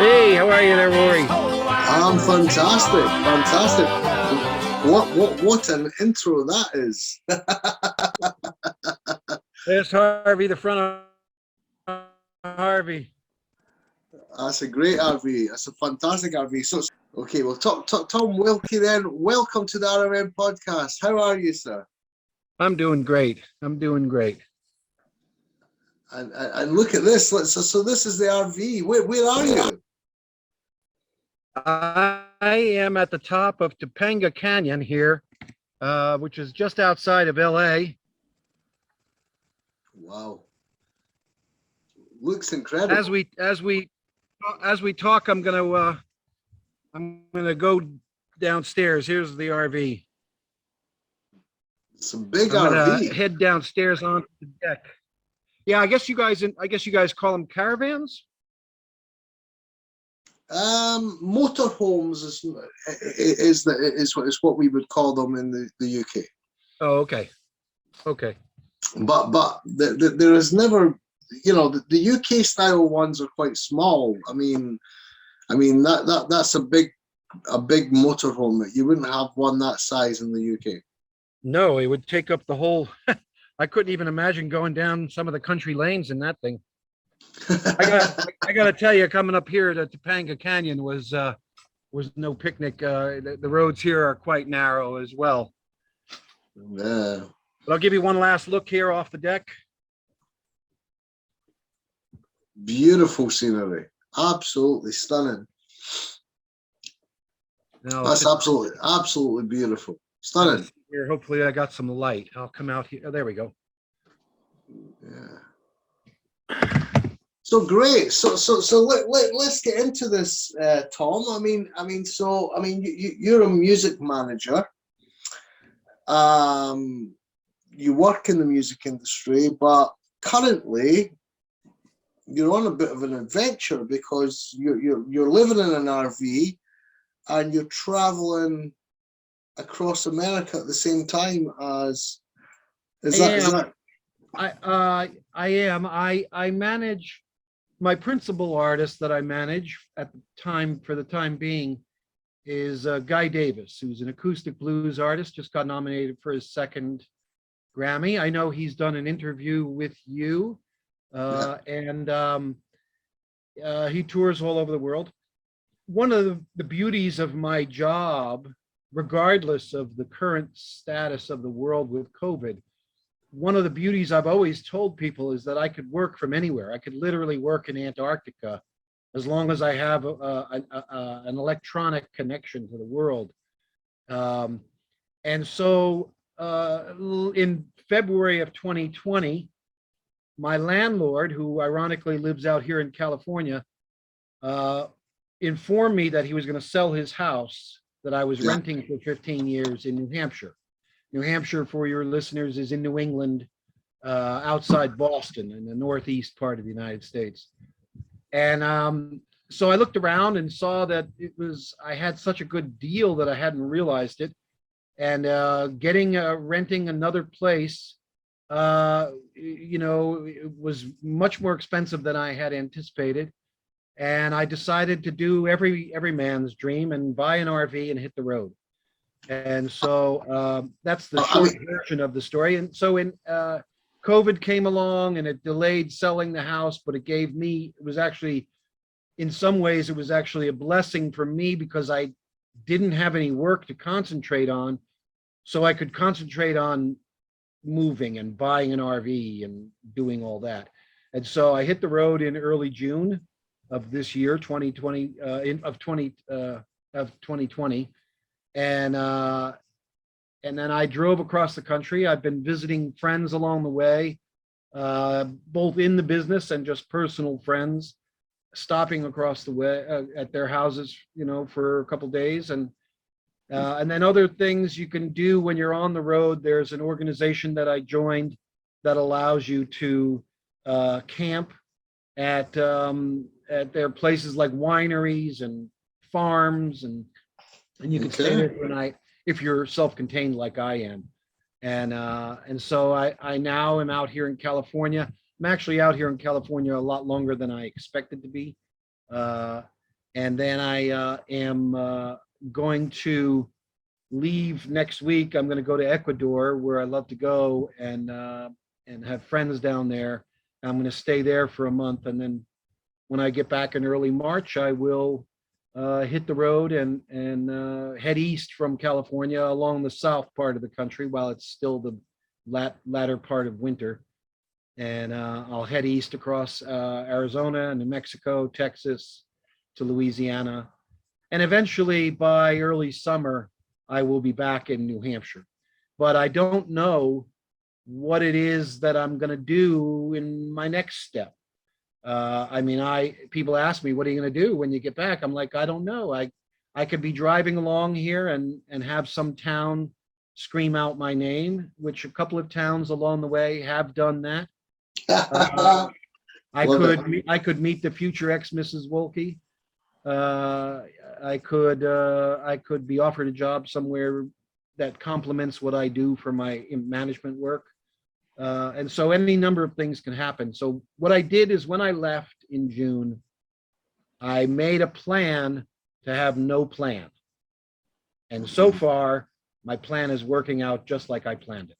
Hey, how are you there, Rory? I'm fantastic, fantastic. What an intro that is. There's Harvey, the front of Harvey. That's a great RV. That's a fantastic RV. So, okay, well, Thom Wolke then. Welcome to the RMN Podcast. How are you, sir? I'm doing great. I'm doing great. And look at this. So this is the RV. Where are you? I am at the top of Topanga Canyon here, which is just outside of LA. Wow, looks incredible. As we talk, I'm gonna go downstairs. Here's the RV. It's a big I'm gonna RV. head downstairs onto the deck. Yeah, I guess you guys call them caravans. Motorhomes is what we would call them in the UK. Oh, okay. But there is never, the UK style ones are quite small. I mean that's a big motorhome. You wouldn't have one that size in the UK. No, it would take up the whole. I couldn't even imagine going down some of the country lanes in that thing. I got to tell you, coming up here to Topanga Canyon was no picnic. The roads here are quite narrow as well. Yeah. But I'll give you one last look here off the deck. Beautiful scenery. Absolutely stunning. Now, that's absolutely beautiful. Stunning. Here, hopefully I got some light. I'll come out here. Oh, there we go. Yeah. So great. So let's get into this, Thom. You're a music manager. You work in the music industry, but currently you're on a bit of an adventure because you're living in an RV and you're traveling across America at the same time as. I am. I manage. My principal artist that I manage for the time being, is Guy Davis, who's an acoustic blues artist, just got nominated for his second Grammy. I know he's done an interview with you, and he tours all over the world. One of the beauties of my job, regardless of the current status of the world with COVID, one of the beauties I've always told people is that I could work from anywhere. I could literally work in Antarctica as long as I have an electronic connection to the world. And so in February of 2020, my landlord, who ironically lives out here in California, informed me that he was going to sell his house that I was renting for 15 years in New Hampshire. New Hampshire, for your listeners, is in New England, outside Boston, in the northeast part of the United States. And so I looked around and saw that I had such a good deal that I hadn't realized it. And renting another place, it was much more expensive than I had anticipated. And I decided to do every man's dream and buy an RV and hit the road. And so that's the short version of the story. And so when COVID came along and it delayed selling the house, but in some ways, it was actually a blessing for me because I didn't have any work to concentrate on. So I could concentrate on moving and buying an RV and doing all that. And so I hit the road in early June of this year, 2020, of 2020. And then I drove across the country. I've been visiting friends along the way, both in the business and just personal friends, stopping across the way at their houses, for a couple of days. And then other things you can do when you're on the road. There's an organization that I joined that allows you to camp at their places like wineries and farms, and you can stay there for a night if you're self-contained like I am. And so I now am out here in California. I'm actually out here in California a lot longer than I expected to be. And then I am going to leave next week. I'm going to go to Ecuador, where I love to go, and have friends down there. I'm going to stay there for a month, and then when I get back in early March, I will hit the road and head east from California along the south part of the country while it's still the latter part of winter. And I'll head east across Arizona, New Mexico, Texas, to Louisiana. And eventually by early summer, I will be back in New Hampshire. But I don't know what it is that I'm going to do in my next step. People ask me, what are you going to do when you get back? I'm like, I don't know. I could be driving along here and have some town scream out my name, which a couple of towns along the way have done that. I could meet the future ex-Mrs. Wolke. I could be offered a job somewhere that complements what I do for my management work. And so any number of things can happen. So what I did is when I left in June, I made a plan to have no plan. And so far, my plan is working out just like I planned it.